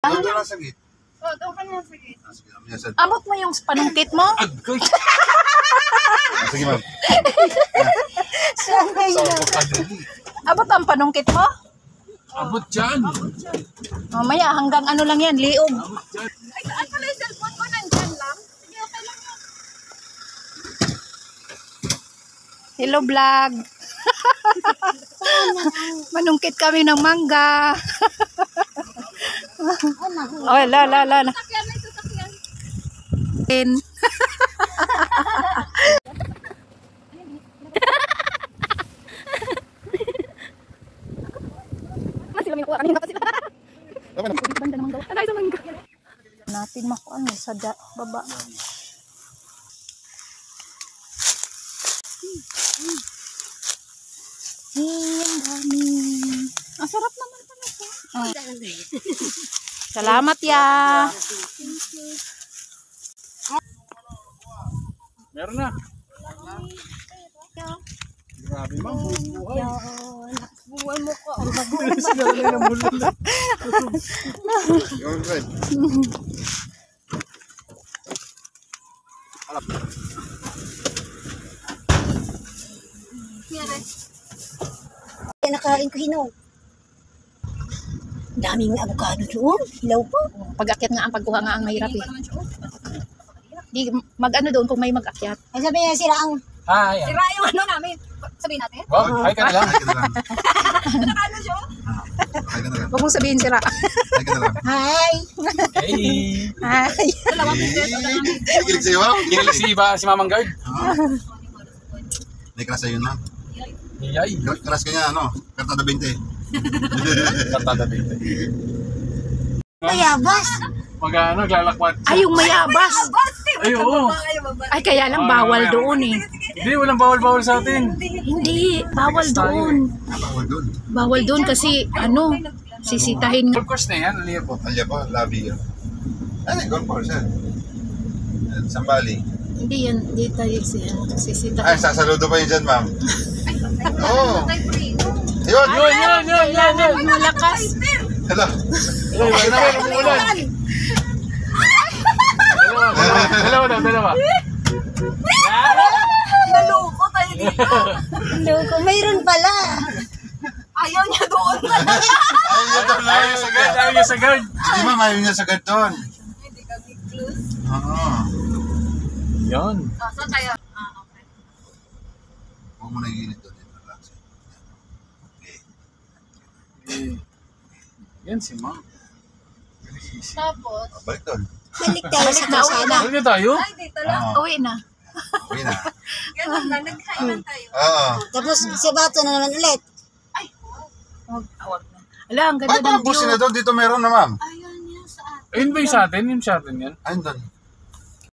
Doon ka lang sa gate. Oh, doon ka lang sa gate. Sige, Abot mo yung panungkit mo? Sige, ma'am. Abot ang panungkit mo? Abot dyan. Mamaya hanggang ano lang yan, liog. Ay, saan pala yung cellphone ko? Nandyan lang? Sige, okay lang yan. Hello vlog. Manungkit kami ng mangga. Oh, la. Sasakyan, may sasakyan. Mas sila may nakuha kanina pa sila. Banda naman daw. Anay sa mangga. Natin makuha sa baba. Ang dami. Ang sarap naman pala ito. Salamat ya. Meron na. Grabe ma'am, buhay. Buhay mo ko. Sinalay ng bulol na. You're good. Nakain ko hinog. Daming avocado doon. Hilaw po. Pag-akyat nga ang pagkuha nga ang mahirap eh. Di mag-ano doon kung may mag-akyat. Ay, sabi niya, sira ang... Hi. Sira yung ano namin. Sabihin natin? Wow, hi ka na lang. Ay ka na lang. Nakano siya? Ay ka na lang. Huwag mong sabihin sira. Ay ka na lang. Hi! Hey. Ay. Dalawang beses o dalawang beses. Kilig sa'yo, ma'am? Kinilig si Mamang Guard. May crush sa'yo na. Yay. Crush ka niya, ano? Kartada 20. Kartada dito. Mayabas! Mag-ano, glalakwat. Ay, yung mayabas. Ay, oo. Ay, kaya lang bawal doon eh. Hindi, walang bawal-bawal sa atin. Hindi, bawal doon. Bawal doon. Bawal doon kasi ano, sisitahin. Golf course na yan, aliya po. Alya pa, labi yun. Ano, golf course yan. Sambali. Hindi yan, hindi tayo Ay, sisitahin. sasaludo pa yun dyan, ma'am. Oo. Yun! Kailangan malakas. Hello. Ay, naman, umuulan. Dalawa. Naloko tayo dito. Naloko. Mayroon pala. Ayaw niya doon. Ayaw niya sa guard. Hindi, ma'am, ayaw niya sa guard doon. Hindi kami close. Oo. Yan. Saan tayo? Okay. Huwag mo na iginit doon. Relax. Okay. Yan si Ma'am. Tapos? Balik doon. Balik tayo sa kalsada. Balik na tayo? Ay, dito lang. Oo. Uwi na. Okay na. Ganun lang. Nagkainan tayo. Oo. Tapos si Bato na naman ulit. Ay, Huwag na. Ala, ang ganda Bakit ng mga busin view. na doon? Dito meron na, ma'am. ayaw niya sa atin. Ayun ba yung sa atin? Yung sa atin yan? Ayun doon.